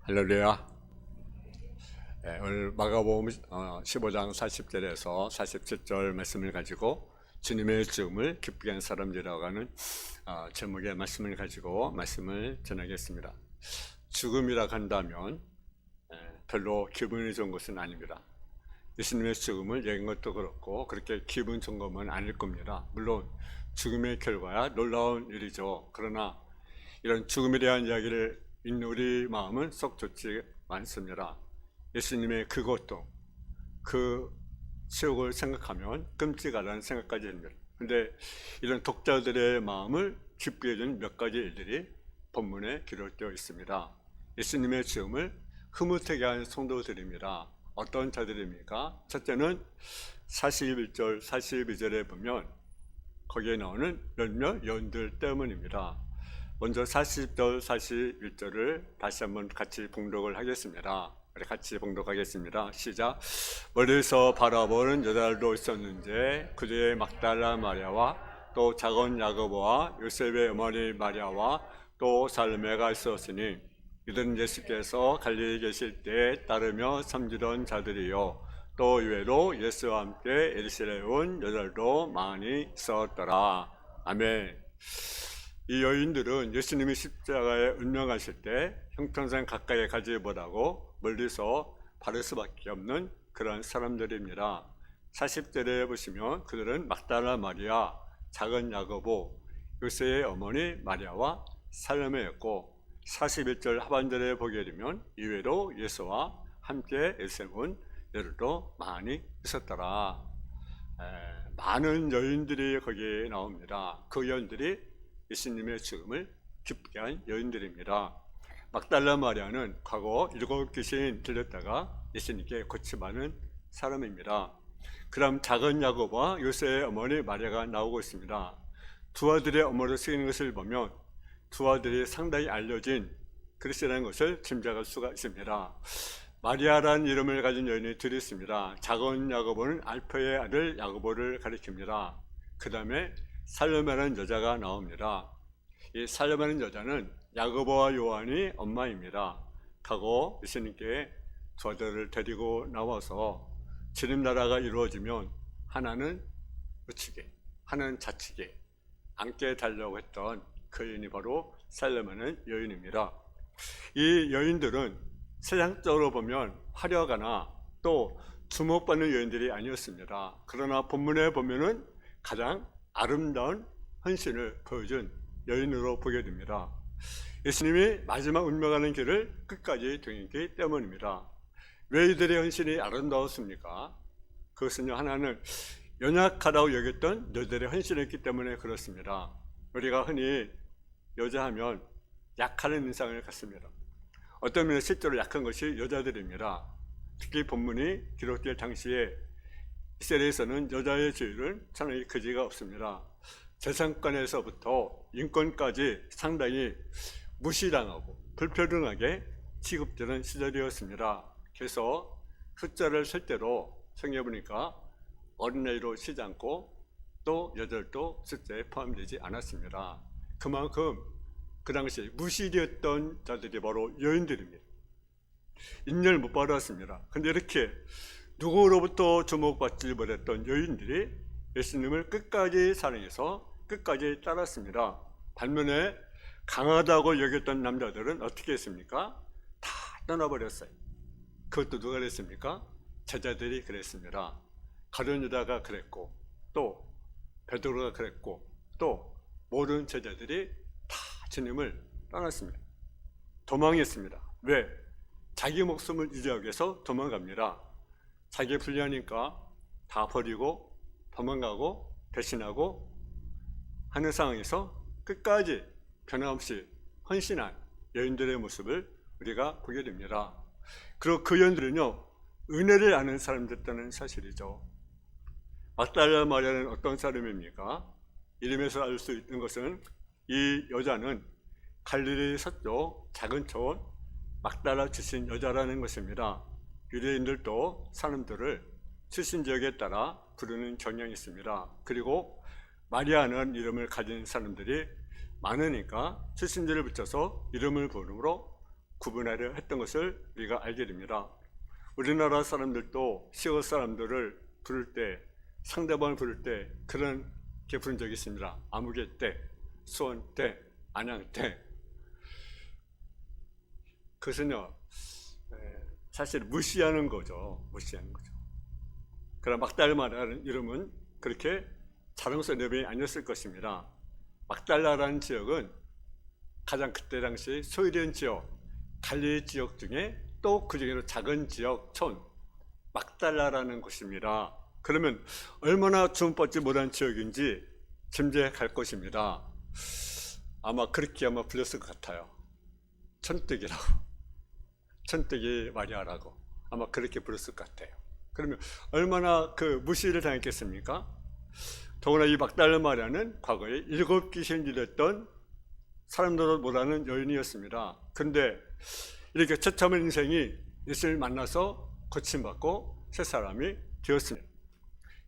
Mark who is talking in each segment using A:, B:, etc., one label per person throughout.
A: 할렐루야. 오늘 마가복음 15장 40절에서 47절 말씀을 가지고 주님의 죽음을 기쁘게 한 사람들이라고 하는 제목의 말씀을 가지고 말씀을 전하겠습니다. 죽음이라 한다면 별로 기분이 좋은 것은 아닙니다. 예수님의 죽음을 얘기한 것도 그렇고 그렇게 기분 좋은 것은 아닐 겁니다. 물론 죽음의 결과야 놀라운 일이죠. 그러나 이런 죽음에 대한 이야기를 읽는 우리 마음은 썩 좋지 않습니다. 예수님의 그 고통, 그 치욕을 생각하면 끔찍하다는 생각까지 듭니다. 그런데 이런 독자들의 마음을 기쁘게 해준 몇 가지 일들이 본문에 기록되어 있습니다. 예수님의 죽음을 흐뭇하게 한 성도들입니다. 어떤 자들입니까? 첫째는 41절, 42절에 보면 거기에 나오는 몇몇 여인들 때문입니다. 먼저 40절, 41절을 다시 한번 같이 봉독을 하겠습니다. 같이 봉독하겠습니다. 시작. 멀리서 바라보는 여자들도 있었는데 그들의 막달라 마리아와 또 작은 야고보와 요셉의 어머니 마리아와 또 살로메가 있었으니 이들은 예수께서 갈릴리에 계실 때 따르며 섬기던 자들이요 또 이외로 예수와 함께 에르사렘에 온 여자들도 많이 있었더라. 아멘. 이 여인들은 예수님이 십자가에 운명하실 때 형평성 가까이 가지 못하고 멀리서 바를 수밖에 없는 그런 사람들입니다. 40절에 보시면 그들은 막달라 마리아, 작은 야고보, 요새의 어머니 마리아와 살로메였고 41절 하반절에 보게 되면 이외로 예수와 함께 에르사렘에 온 여자들도 많이 있었더라. 많은 여인들이 거기에 나옵니다. 그 여인들이 예수님의 죽음을 기쁘게 한 여인들입니다. 막달라 마리아는 과거 7 귀신 들렸다가 예수님께 고침하는 사람입니다. 그다음 작은 야고보와 요새의 어머니 마리아가 나오고 있습니다. 두 아들의 어머니로 쓰이는 것을 보면 두 아들이 상당히 알려진 그리스도라는 것을 짐작할 수가 있습니다. 마리아라는 이름을 가진 여인이 둘이 있습니다. 작은 야고보는 알페의 아들 야고보를 가리킵니다. 그 다음에 살로메라는 여자가 나옵니다. 이 살로메라는 여자는 야고보와 요한이 엄마입니다. 하고 예수님께 두 아들을 데리고 나와서 주님 나라가 이루어지면 하나는 우측에 하나는 좌측에 앉게 달라고 했던 그 여인이 바로 살로메라는 여인입니다. 이 여인들은 세상적으로 보면 화려하거나 또 주목받는 여인들이 아니었습니다. 그러나 본문에 보면은 가장 아름다운 헌신을 보여준 여인으로 보게 됩니다. 예수님이 마지막 운명하는 길을 끝까지 등했기 때문입니다. 왜 이들의 헌신이 아름다웠습니까? 그것은요, 하나는 연약하다고 여겼던 여자들의 헌신이었기 때문에 그렇습니다. 우리가 흔히 여자하면 약하는 인상을 갖습니다. 어떤 면에 실제로 약한 것이 여자들입니다. 특히 본문이 기록될 당시에 이스라엘에서는 여자의 지위는 상당히 그지가 없습니다. 재산권에서부터 인권까지 상당히 무시당하고 불평등하게 취급되는 시절이었습니다. 그래서 숫자를 셀 때로 성경에 보니까 어린아이로 쉬지 않고 또 여자들도 숫자에 포함되지 않았습니다. 그만큼 그 당시에 무시되었던 자들이 바로 여인들입니다. 인정을 못 받았습니다. 그런데 이렇게 누구로부터 주목받지 못했던 여인들이 예수님을 끝까지 사랑해서 끝까지 따랐습니다. 반면에 강하다고 여겼던 남자들은 어떻게 했습니까? 다 떠나버렸어요. 그것도 누가 그랬습니까? 제자들이 그랬습니다. 가룟 유다가 그랬고 또 베드로가 그랬고 또 모든 제자들이 다 주님을 떠났습니다. 도망했습니다. 왜? 자기 목숨을 유지하기 위해서 도망갑니다. 자기 불리하니까 다 버리고 도망가고 배신하고 하는 상황에서 끝까지 변함없이 헌신한 여인들의 모습을 우리가 보게 됩니다. 그리고 그 여인들은요, 은혜를 아는 사람들이었다는 사실이죠. 막달라 마리아는 어떤 사람입니까? 이름에서 알 수 있는 것은 이 여자는 갈릴리 서쪽 작은 초원 막달라 출신 여자라는 것입니다. 유대인들도 사람들을 출신 지역에 따라 부르는 경향이 있습니다. 그리고 마리아는 이름을 가진 사람들이 많으니까 출신지를 붙여서 이름을 부르므로 구분하려 했던 것을 우리가 알게 됩니다. 우리나라 사람들도 시옷 사람들을 부를 때, 상대방을 부를 때 그렇게 부른 적이 있습니다. 아무개 때, 수원 때, 안양 때. 그것은요, 사실 무시하는 거죠. 무시하는 거죠. 그러나 막달라라는 이름은 그렇게 자랑스러운 이름이 아니었을 것입니다. 막달라라는 지역은 가장 그때 당시 소유된 지역, 갈릴리 지역 중에 또 그 중에도 작은 지역, 촌, 막달라라는 곳입니다. 그러면 얼마나 주목받지 못한 지역인지 짐작할 것입니다. 아마 그렇게 아마 불렸을 것 같아요. 천뜨기라고. 천뜨기 마리아라고. 아마 그렇게 불렀을 것 같아요. 그러면 얼마나 그 무시를 당했겠습니까? 더구나 이 막달라 마리아는 과거에 7 귀신을 들렸던 사람들도 못하는 여인이었습니다. 그런데 이렇게 처참한 인생이 예수를 만나서 고침받고 새 사람이 되었습니다.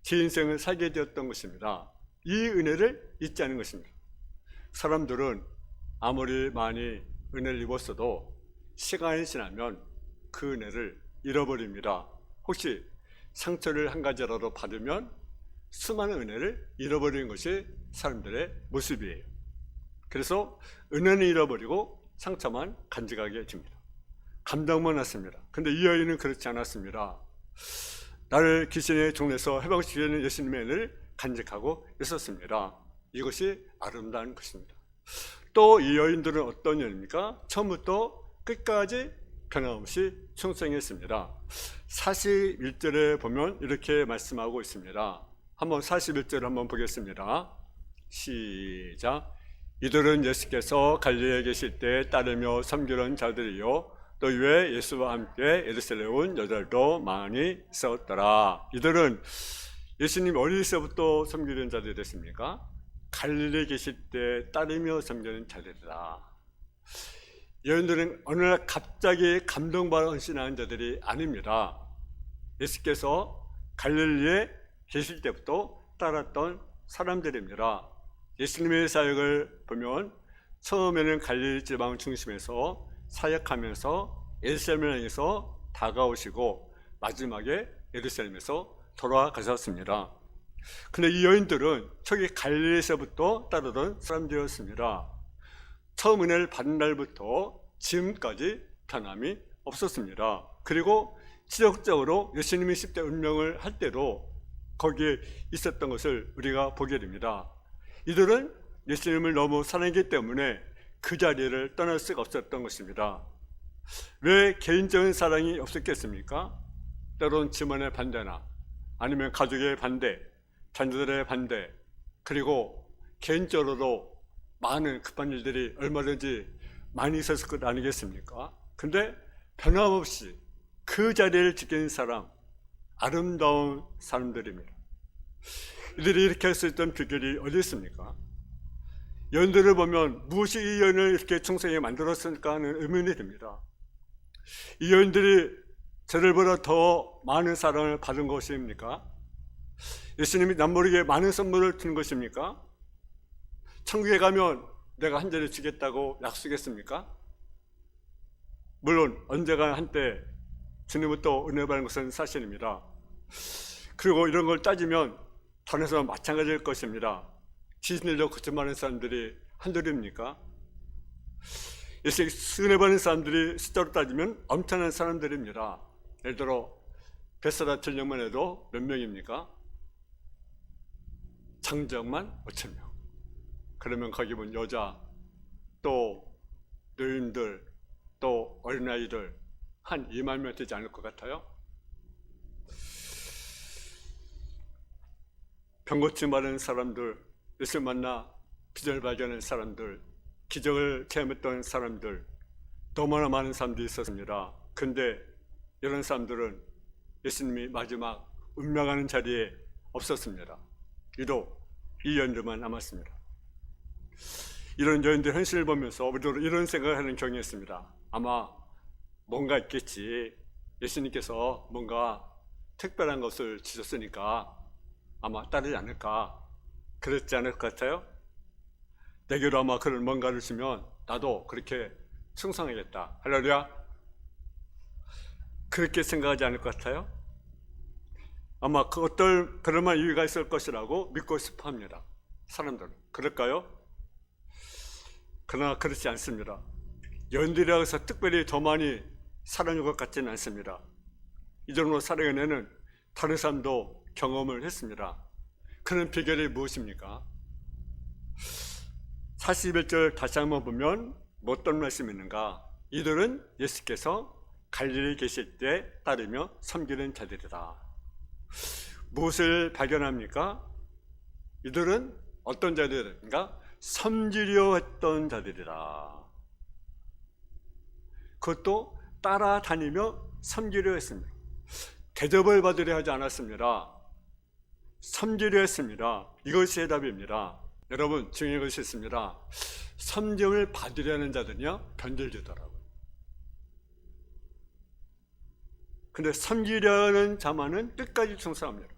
A: 제 인생을 살게 되었던 것입니다. 이 은혜를 잊지 않은 것입니다. 사람들은 아무리 많이 은혜를 입었어도 시간이 지나면 그 은혜를 잃어버립니다. 혹시 상처를 한 가지라도 받으면 수많은 은혜를 잃어버리는 것이 사람들의 모습이에요. 그래서 은혜는 잃어버리고 상처만 간직하게 됩니다. 감동만 났습니다. 근데 이 여인은 그렇지 않았습니다. 나를 귀신의 종에서 해방시키는 예수님의 은혜를 간직하고 있었습니다. 이것이 아름다운 것입니다. 또 이 여인들은 어떤 여인입니까? 처음부터 끝까지 변함없이 충성했습니다. 41절에 보면 이렇게 말씀하고 있습니다. 한번 41절을 한번 보겠습니다. 시작. 이들은 예수께서 갈릴리에 계실 때 따르며 섬기는 자들이요 또 이외에 예수와 함께 예루살렘에 온 여자들도 많이 있었더라. 이들은 예수님 어리서부터 섬기는 자들이 됐습니까? 갈릴리에 계실 때 따르며 섬기는 자들이다. 여인들은 어느 날 갑자기 감동받아 헌신하는 자들이 아닙니다. 예수께서 갈릴리에 계실 때부터 따랐던 사람들입니다. 예수님의 사역을 보면 처음에는 갈릴리 지방 중심에서 사역하면서 예루살렘을 향해서 다가오시고 마지막에 예루살렘에서 돌아가셨습니다. 근데 이 여인들은 초기 갈릴리에서부터 따르던 사람들이었습니다. 처음 은혜를 받은 날부터 지금까지 변함이 없었습니다. 그리고 지속적으로 예수님이 10대 운명을 할 때도 거기에 있었던 것을 우리가 보게 됩니다. 이들은 예수님을 너무 사랑했기 때문에 그 자리를 떠날 수가 없었던 것입니다. 왜 개인적인 사랑이 없었겠습니까? 때로는 집안의 반대나 아니면 가족의 반대, 자녀들의 반대, 그리고 개인적으로도 많은 급한 일들이 얼마든지 많이 있었을 것 아니겠습니까? 근데 변함없이 그 자리를 지키는 사람, 아름다운 사람들입니다. 이들이 이렇게 할 수 있던 비결이 어디 있습니까? 여인들을 보면 무엇이 이 여인을 이렇게 충성하게 만들었을까 하는 의문이 듭니다. 이 여인들이 저들보다 더 많은 사랑을 받은 것입니까? 예수님이 남모르게 많은 선물을 준 것입니까? 천국에 가면 내가 한 자리 주겠다고 약속했습니까? 물론 언제가 한때 주님부터 은혜 받는 것은 사실입니다. 그리고 이런 걸 따지면 단에서 마찬가지일 것입니다. 지신들로 거짓말하는 사람들이 한둘입니까? 예수 은혜 받는 사람들이 숫자로 따지면 엄청난 사람들입니다. 예를 들어 베사다 전령만 해도 몇 명입니까? 장정만 5,000명. 그러면 거기 보면 여자, 또 노인들, 또 어린아이들 한 2만 명 되지 않을 것 같아요? 병고침 받은 사람들, 예수를 만나 비전을 발견한 사람들, 기적을 체험했던 사람들, 너무나 많은 사람들이 있었습니다. 그런데 이런 사람들은 예수님이 마지막 운명하는 자리에 없었습니다. 유독 이 여인들만 남았습니다. 이런 여인들 현실을 보면서 우리도 이런 생각을 하는 경향이 있습니다. 아마 뭔가 있겠지. 예수님께서 뭔가 특별한 것을 주셨으니까 아마 따르지 않을까. 그렇지 않을 것 같아요? 내게도 아마 그런 뭔가를 주면 나도 그렇게 충성하겠다. 할렐루야. 그렇게 생각하지 않을 것 같아요? 아마 그 어떤 그럴만한 이유가 있을 것이라고 믿고 싶어 합니다. 사람들은. 그럴까요? 그러나 그렇지 않습니다. 연들이라고 해서 특별히 더 많이 사랑할 것 같지는 않습니다. 이 정도 사랑에는 다른 사람도 경험을 했습니다. 그런 비결이 무엇입니까? 41절 다시 한번 보면 어떤 말씀이 있는가? 이들은 예수께서 갈릴리에 계실 때 따르며 섬기는 자들이다. 무엇을 발견합니까? 이들은 어떤 자들인가? 섬기려 했던 자들이다. 그것도 따라다니며 섬기려 했습니다. 대접을 받으려 하지 않았습니다. 섬기려 했습니다. 이것이 해답입니다. 여러분 중요한 것이 있습니다. 섬김을 받으려는 자들은요 변절되더라고요. 근데 섬기려는 자만은 끝까지 충성합니다.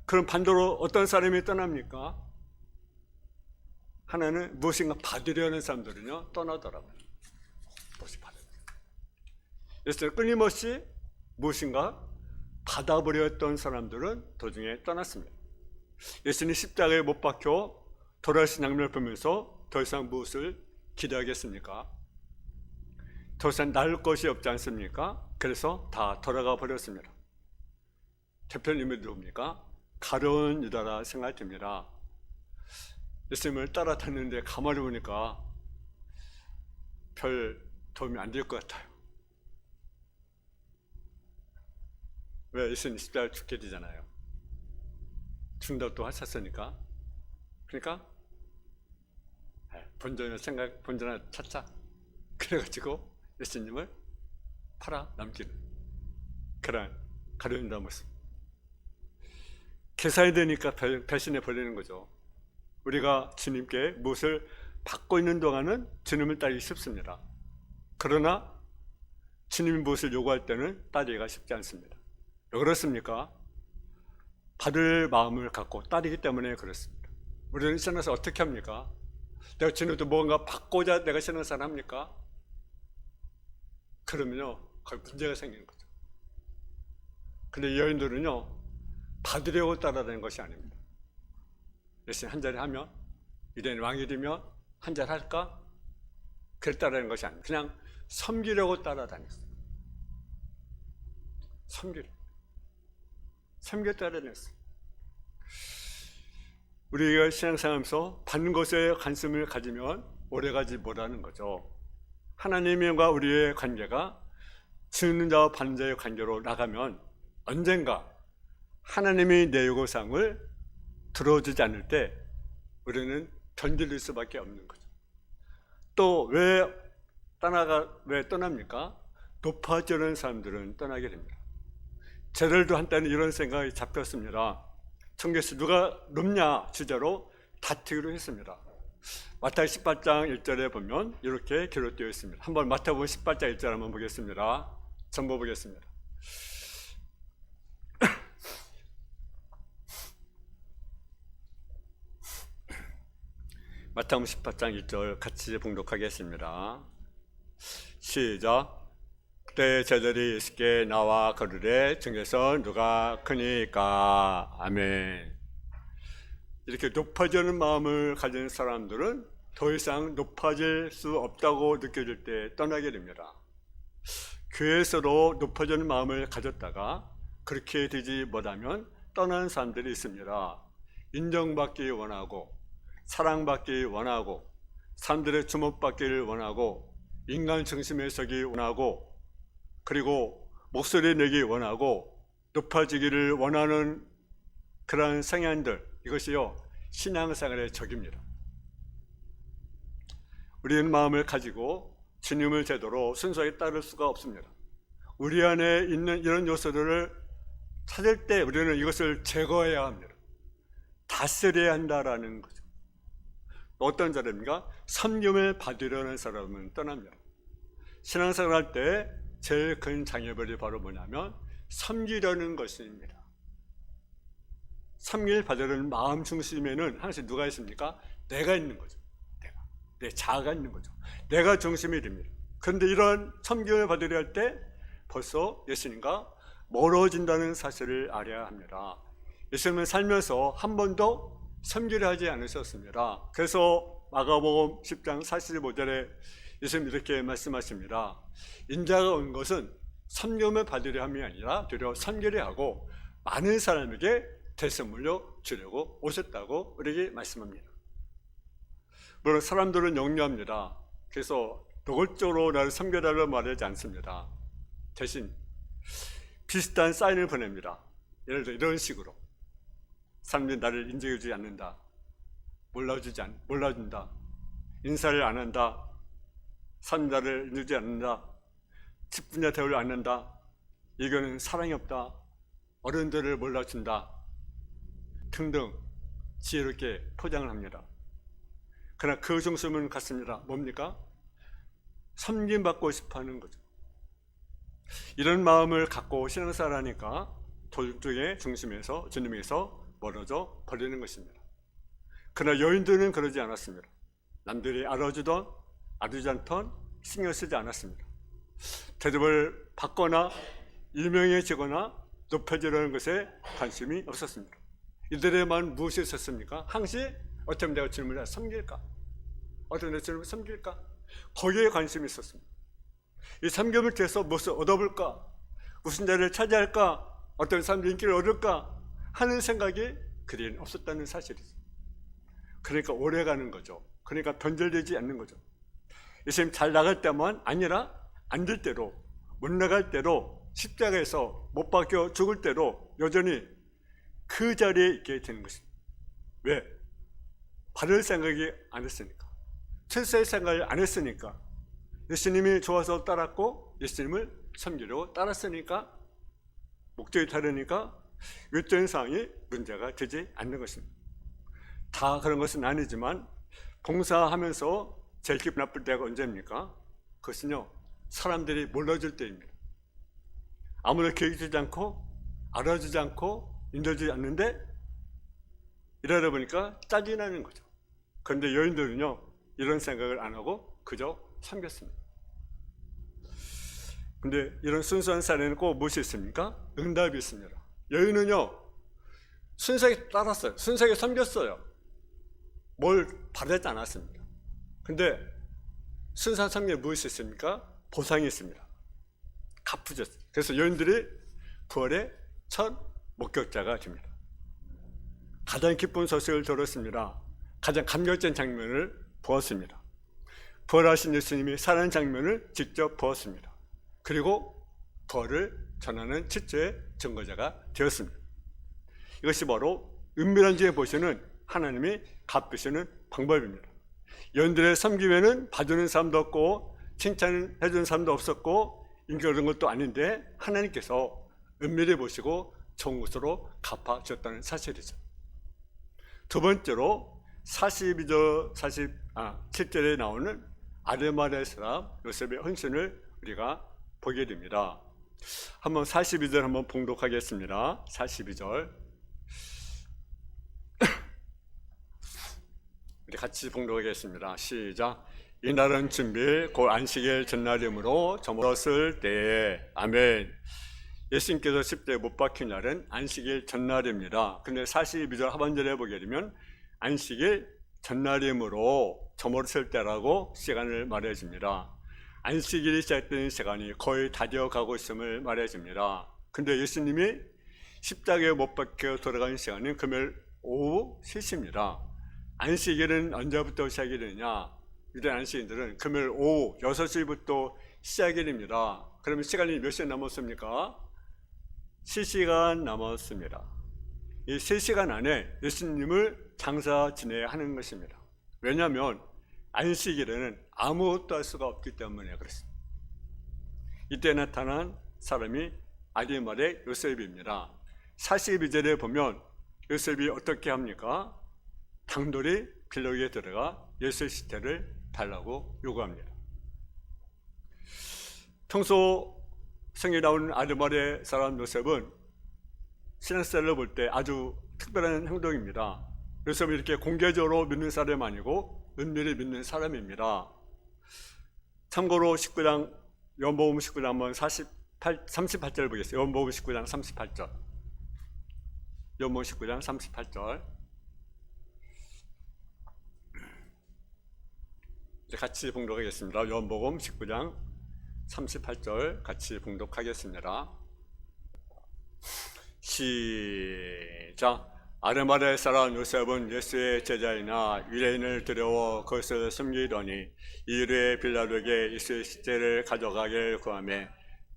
A: 그럼 반대로 어떤 사람이 떠납니까? 하나는 무엇인가 받으려는 사람들은요 떠나더라고요. 무엇이 받으려. 그래서 끊임없이 무엇인가 받아보려 했던 사람들은 도중에 떠났습니다. 예수님이 십자가에 못 박혀 돌아가신 장면을 보면서 더 이상 무엇을 기대하겠습니까? 더 이상 나을 것이 없지 않습니까? 그래서 다 돌아가 버렸습니다. 대표님이 누굽니까? 가룟 유다라 생각이 듭니다. 예수님을 따라탔는데 가만히 보니까 별 도움이 안 될 것 같아요. 왜? 예수님 십자가에 죽게 되잖아요. 죽는다고 하셨으니까. 그러니까 본전을 찾자. 그래가지고 예수님을 팔아 남기는 그런 가룟 유다 모습. 계산이 되니까 배신해 버리는 거죠. 우리가 주님께 무엇을 받고 있는 동안은 주님을 따르기 쉽습니다. 그러나 주님이 무엇을 요구할 때는 따르기가 쉽지 않습니다. 왜 그렇습니까? 받을 마음을 갖고 따르기 때문에 그렇습니다. 우리는 신앙에서 어떻게 합니까? 내가 주님도 뭔가 받고자 내가 신앙생활 합니까? 그러면요 거의 문제가 생기는 거죠. 근데 여인들은요 받으려고 따라다니는 것이 아닙니다. 예수님 한 자리 하면 이런 왕이 되면 한 자리 할까? 그래 따라다니는 것이 아닙니다. 그냥 섬기려고 따라다녔어요. 섬겨 따라다녔어요. 우리가 신앙생활하면서 받는 것에 관심을 가지면 오래가지 못하는 거죠. 하나님과 우리의 관계가 주는 자와 받는 자의 관계로 나가면 언젠가 하나님이 내 요구사항을 들어주지 않을 때 우리는 변질릴 수밖에 없는 거죠. 또 왜 떠납니까? 높아지는 사람들은 떠나게 됩니다. 제들도 한때는 이런 생각이 잡혔습니다. 청교에서 누가 높냐 주제로 다투기로 했습니다. 마태복음 18장 1절에 보면 이렇게 기록되어 있습니다. 한번 마태복음 18장 1절 한번 보겠습니다. 전부 보겠습니다. 마태복음 18장 1절 같이 봉독하겠습니다. 시작. 그때 제자들이 예수께 나와 가르되 중에서 누가 크니까. 아멘. 이렇게 높아지는 마음을 가진 사람들은 더 이상 높아질 수 없다고 느껴질 때 떠나게 됩니다. 교회에서도 높아지는 마음을 가졌다가 그렇게 되지 못하면 떠나는 사람들이 있습니다. 인정받기 원하고 사랑받기 원하고 사람들의 주목받기를 원하고 인간 중심에 서기 원하고 그리고 목소리 내기 원하고 높아지기를 원하는 그러한 성향들, 이것이요 신앙생활의 적입니다. 우리는 마음을 가지고 주님을 제대로 순수하게 따를 수가 없습니다. 우리 안에 있는 이런 요소들을 찾을 때 우리는 이것을 제거해야 합니다. 다스려야 한다라는 거죠. 어떤 사람입니까? 섬김을 받으려는 사람은 떠납니다. 신앙생활 할 때 제일 큰 장애물이 바로 뭐냐면 섬기려는 것입니다. 섬길 받으려는 마음 중심에는 항상 누가 있습니까? 내가 있는 거죠. 내가. 내 자아가 있는 거죠. 내가 중심이 됩니다. 그런데 이런 섬김을 받으려 할 때 벌써 예수님과 멀어진다는 사실을 알아야 합니다. 예수님은 살면서 한 번도 섬기려 하지 않으셨습니다. 그래서 마가복음 10장 45절에 예수님 이렇게 말씀하십니다. 인자가 온 것은 섬김을 받으려 함이 아니라 되려 섬기려 하고 많은 사람에게 대선물로 주려고 오셨다고 우리에게 말씀합니다. 물론 사람들은 역류합니다. 그래서 노골적으로 나를 섬겨달라고 말하지 않습니다. 대신 비슷한 사인을 보냅니다. 예를 들어 이런 식으로 사람들이 나를 인정해주지 않는다, 몰라준다, 인사를 안 한다, 사람들을 인정해주지 않는다, 10분야 대우를 않는다, 이거는 사랑이 없다, 어른들을 몰라준다 등등 지혜롭게 포장을 합니다. 그러나 그 중심은 같습니다. 뭡니까? 섬김받고 싶어하는 거죠. 이런 마음을 갖고 신앙생활하니까 도덕의 중심에서 주님에서 멀어져 버리는 것입니다. 그러나 여인들은 그러지 않았습니다. 남들이 알아주던 알아주지 않던 신경 쓰지 않았습니다. 대접을 받거나 유명해지거나 높여지려는 것에 관심이 없었습니다. 이들의 마음은 무엇이 있었습니까? 항시 어떻게 하면 내가 주님을 섬길까? 어떻게 하면 내가 주님을 섬길까? 거기에 관심이 있었습니다. 이 섬김을 통해서 무엇을 얻어볼까? 무슨 자리를 차지할까? 어떤 사람들이 인기를 얻을까? 하는 생각이 그들에게는 없었다는 사실이죠. 그러니까 오래가는 거죠. 그러니까 변절되지 않는 거죠. 예수님 잘 나갈 때만 아니라 안 될 때로, 못 나갈 때로, 십자가에서 못 박혀 죽을 때로 여전히 그 자리에 있게 되는 것입니다. 왜? 바를 생각이 안 했으니까, 철저히 생각을 안 했으니까, 예수님이 좋아서 따랐고 예수님을 섬기려고 따랐으니까, 목적이 다르니까 외적인 상황이 문제가 되지 않는 것입니다. 다 그런 것은 아니지만 봉사하면서 제일 기분 나쁠 때가 언제입니까? 그것은요, 사람들이 몰라줄 때입니다. 아무도 계획주지 않고 알아주지 않고 인도주지 않는데 이러다 보니까 짜증이 나는 거죠. 그런데 여인들은요, 이런 생각을 안 하고 그저 섬겼습니다. 근데 이런 순수한 사례는 꼭 무엇이 있습니까? 응답이 있습니다. 여인은요, 순수하게 따랐어요. 순수하게 섬겼어요. 뭘 바라지 않았습니다. 근데 순수한 섬김에 무엇이 있습니까? 보상이 있습니다. 갚으셨어요. 그래서 여인들이 부활의 첫 목격자가 됩니다. 가장 기쁜 소식을 들었습니다. 가장 감격적인 장면을 보았습니다. 부활하신 예수님이 살아난 장면을 직접 보았습니다. 그리고 부활을 전하는 최초의 증거자가 되었습니다. 이것이 바로 은밀한 중에 보시는 하나님이 갚으시는 방법입니다. 여인들의 섬김에는 봐주는 사람도 없고 칭찬을 해주는 사람도 없었고 인기가 그런 것도 아닌데 하나님께서 은밀히 보시고 좋은 것으로 갚아주셨다는 사실이죠. 두 번째로 7절에 나오는 아르마리아 사람 요셉의 헌신을 우리가 보게 됩니다. 한번 42절 한번 봉독하겠습니다. 42절 우리 같이 봉독하겠습니다. 시작. 이날은 준비일 곧 안식일 전날이므로 저물었을 때에 아멘. 예수님께서 십자가에 못 박힌 날은 안식일 전날입니다. 근데 42절 하반절에 보게 되면 안식일 전날이므로 저물었을 때라고 시간을 말해줍니다. 안식일이 시작되는 시간이 거의 다 되어가고 있음을 말해줍니다. 근데 예수님이 십자가에 못 박혀 돌아가는 시간은 금요일 오후 3시입니다. 안식일은 언제부터 시작이 되느냐? 유대 안식일들은 금요일 오후 6시부터 시작이 됩니다. 그러면 시간이 몇 시간 남았습니까? 3시간 남았습니다. 이 3시간 안에 예수님을 장사 지내야 하는 것입니다. 왜냐하면 안식일에는 아무것도 할 수가 없기 때문에 그렇습니다. 이때 나타난 사람이 아리마대 요셉입니다. 42절에 보면 요셉이 어떻게 합니까? 당돌이 빌로기에 들어가 예수의 시체를 달라고 요구합니다. 평소 성경에 나오는 아르마대 사람 요셉은 신앙생활을 볼 때 아주 특별한 행동입니다. 요셉은 이렇게 공개적으로 믿는 사람이 아니고 은밀히 믿는 사람입니다. 참고로 19장 요한복음 19장 한번 38절 보겠습니다. 요한복음 19장 38절. 요한복음 19장 38절. 이제 같이 봉독하겠습니다. 요한복음 19장 38절 같이 봉독하겠습니다. 시작. 아르마다의 사람 요셉은 예수의 제자이나 유대인을 두려워 그것을 숨기더니 이르에 빌라도에게 예수의 시체를 가져가길 구하며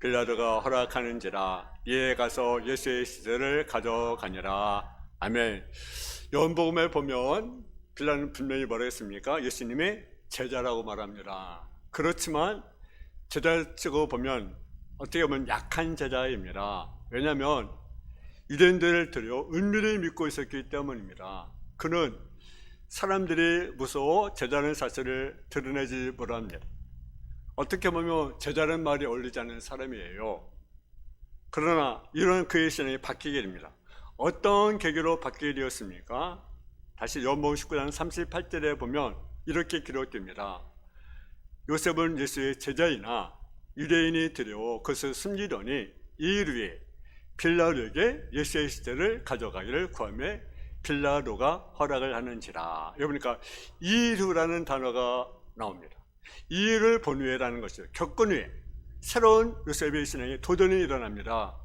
A: 빌라도가 허락하는지라 이에 가서 예수의 시체를 가져가니라. 아멘. 요한복음에 보면 빌라도는 분명히 뭐라 했습니까? 예수님의 제자라고 말합니다. 그렇지만 제자를 치고 보면 어떻게 보면 약한 제자입니다. 왜냐하면 유대인들을 두려워 은밀히 믿고 있었기 때문입니다. 그는 사람들이 무서워 제자라는 사실을 드러내지 못합니다. 어떻게 보면 제자라는 말이 어울리지 않는 사람이에요. 그러나 이런 그의 신앙이 바뀌게 됩니다. 어떤 계기로 바뀌게 되었습니까? 다시 요한복음 19장 38절에 보면 이렇게 기록됩니다. 요셉은 예수의 제자이나 유대인이 두려워 그것을 숨기더니 이일 후에 빌라도에게 예수의 시체를 가져가기를 구하며 빌라도가 허락을 하는지라. 여러분니까 이일 후라는 단어가 나옵니다. 이 일을 본 후에라는 것이죠. 겪은 후에 새로운 요셉의 신앙에 도전이 일어납니다.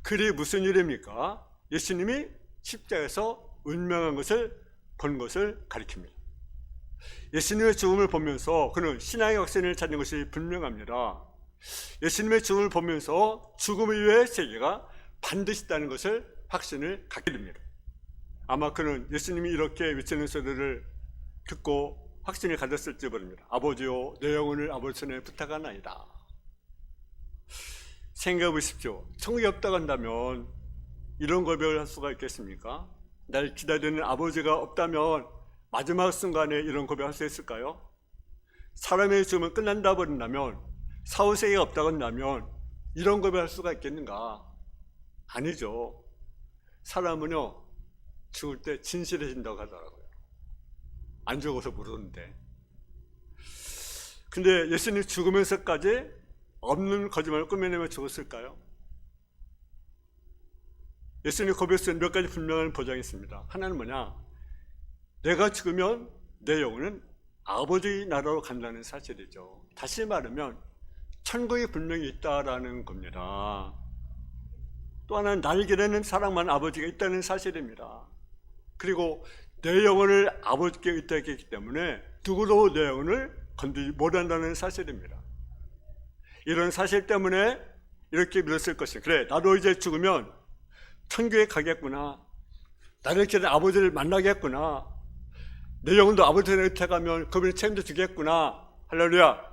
A: 그게 무슨 일입니까? 예수님이 십자가에서 운명한 것을 본 것을 가리킵니다. 예수님의 죽음을 보면서 그는 신앙의 확신을 찾는 것이 분명합니다. 예수님의 죽음을 보면서 죽음 이후의 세계가 반드시 있다는 것을 확신을 갖게 됩니다. 아마 그는 예수님이 이렇게 외치는 소리를 듣고 확신을 가졌을지 모릅니다. 아버지요, 내 영혼을 아버지 손에 부탁하나이다. 생각해 보십시오. 천국이 없다고 한다면 이런 고백을 할 수가 있겠습니까? 날 기다리는 아버지가 없다면 마지막 순간에 이런 고백을 할 수 있을까요? 사람의 죽음은 끝난다 버린다면 사후세계가 없다고 한다면 이런 고백을 할 수가 있겠는가? 아니죠. 사람은요 죽을 때 진실해진다고 하더라고요. 안 죽어서 모르는데. 근데 예수님 죽으면서까지 없는 거짓말을 꾸며내며 죽었을까요? 예수님 고백에서 몇 가지 분명한 보장이 있습니다. 하나는 뭐냐? 내가 죽으면 내 영혼은 아버지 나라로 간다는 사실이죠. 다시 말하면 천국이 분명히 있다라는 겁니다. 또 하나는 날 기다리는 사랑만 아버지가 있다는 사실입니다. 그리고 내 영혼을 아버지께 의탁했기 때문에 누구도 내 영혼을 건드리지 못한다는 사실입니다. 이런 사실 때문에 이렇게 믿었을 것이에요. 그래, 나도 이제 죽으면 천국에 가겠구나. 나를 기다리는 아버지를 만나겠구나. 내 영혼도 아버지를 의탁하면 그분이 책임져 주겠구나. 할렐루야.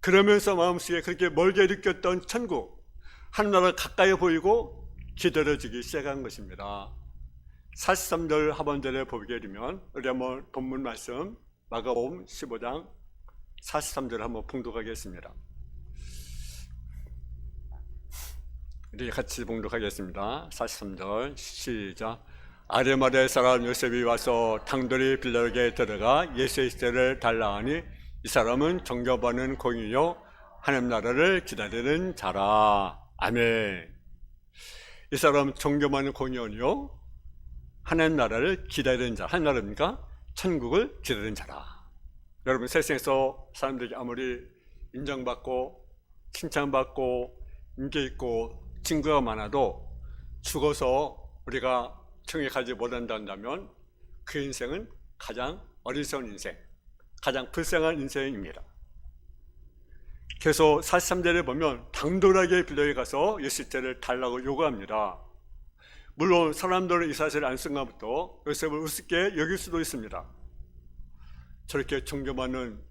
A: 그러면서 마음속에 그렇게 멀게 느꼈던 천국, 하늘나라가 가까이 보이고 기다려지기 시작한 것입니다. 43절 하반절에 보게 되면 우리 한번 본문 말씀 마가복음 15장 43절 한번 봉독하겠습니다. 우리 같이 봉독하겠습니다. 43절 시작. 아르마다의 사람 요셉이 와서 당돌이 빌라도에게 들어가 예수의 시체를 달라 하니 이 사람은 정죄받는 공이요 하나님 나라를 기다리는 자라. 아멘. 이 사람 정죄받는 공이요 하나님 나라를 기다리는 자. 하나님 나라입니까? 천국을 기다리는 자라. 여러분, 세상에서 사람들이 아무리 인정받고 칭찬받고 인기 있고 친구가 많아도 죽어서 우리가 천국에 가지 못한다면 그 인생은 가장 어리석은 인생, 가장 불쌍한 인생입니다. 그래서 43절에 보면 당돌하게 빌라도에 가서 예수 시체를 달라고 요구합니다. 물론 사람들은 이 사실을 안 쓴가부터 요셉을 우습게 여길 수도 있습니다. 저렇게 존경받는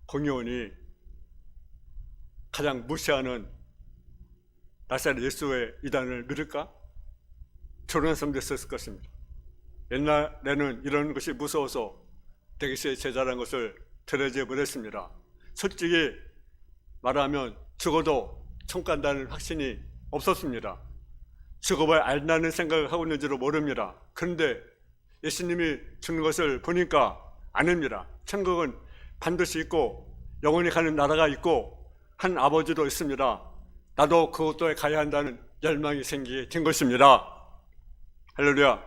A: 공의원이 가장 무시하는 나사렛 예수의 이단을 믿을까? 저런 사람도 있었을 것입니다. 옛날에는 이런 것이 무서워서 대개의 제자라는 것을 드러내지 못했습니다. 솔직히 말하면 죽어도 천국 간다는 확신이 없었습니다. 죽어봐야 안다는 생각을 하고 있는지도 모릅니다. 그런데 예수님이 죽는 것을 보니까 아닙니다. 천국은 반드시 있고 영원히 가는 나라가 있고 한 아버지도 있습니다. 나도 그것도에 가야 한다는 열망이 생기게 된 것입니다. 할렐루야.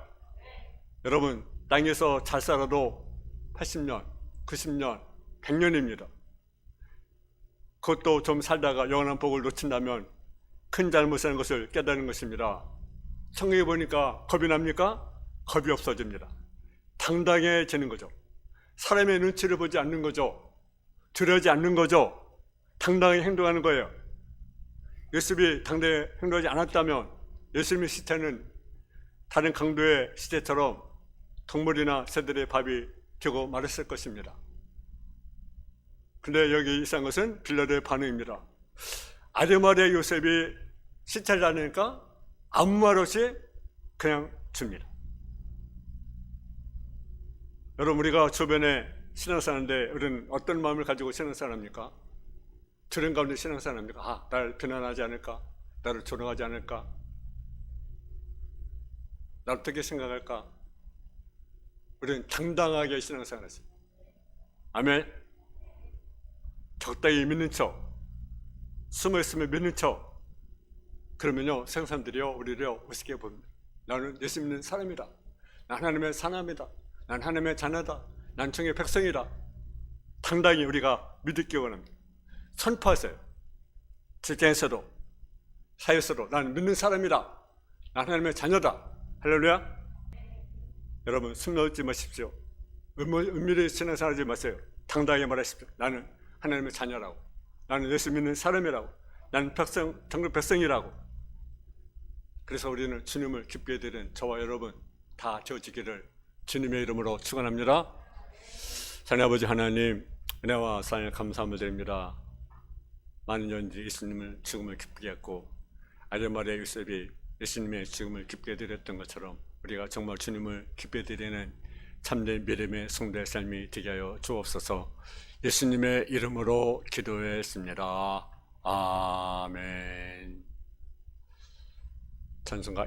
A: 여러분, 땅에서 잘 살아도 80년, 90년, 100년입니다. 그것도 좀 살다가 영원한 복을 놓친다면 큰 잘못을 것을 깨닫는 것입니다. 성경에 보니까 겁이 납니까? 겁이 없어집니다. 당당해지는 거죠. 사람의 눈치를 보지 않는 거죠. 두려워하지 않는 거죠. 당당하게 행동하는 거예요. 예수님이 당당하게 행동하지 않았다면 예수님의 시체는 다른 강도의 시체처럼 동물이나 새들의 밥이 되고 말았을 것입니다. 근데 여기 이상한 것은 빌라도의 반응입니다. 아리마대 요셉이 시체를 자니까 아무 말 없이 그냥 줍니다. 여러분, 우리가 주변에 신앙생활하는데 우리는 어떤 마음을 가지고 신앙생활합니까? 두려움 가운데 신앙생활합니까? 나를 비난하지 않을까? 나를 조롱하지 않을까? 나를 어떻게 생각할까? 우리는 당당하게 신앙생활했어요. 아멘. 적당히 믿는 척, 숨어있으면 믿는 척. 그러면요, 세상 사람들이요, 우리를 우습게 봅니다. 나는 예수 믿는 사람이다. 난 하나님의 사람이다. 난 하나님의 자녀다. 난 청의 백성이다. 당당히 우리가 믿기 원합니다. 선포하세요. 직장에서도, 사회에서도 나는 믿는 사람이다. 난 하나님의 자녀다. 할렐루야. 여러분, 숨 넣지 마십시오. 은밀히 신앙생활하지 마세요. 당당하게 말하십시오. 나는 하나님의 자녀라고. 나는 예수 믿는 사람이라고. 나는 백성, 정글 백성이라고. 그래서 우리는 주님을 기쁘게 드리는 저와 여러분 다 되어지기를 주님의 이름으로 축원합니다. 하나님 아버지 하나님, 은혜와 사랑에 감사함을 드립니다. 많은 년지 예수님을 죽음을 기쁘게 했고 아리마대 요셉이 예수님의 죽음을 기쁘게 드렸던 것처럼 우리가 정말 주님을 기쁘게 드리는 참된 믿음의 성도의 삶이 되게 하여 주옵소서. 예수님의 이름으로 기도했습니다. 아멘. 찬송가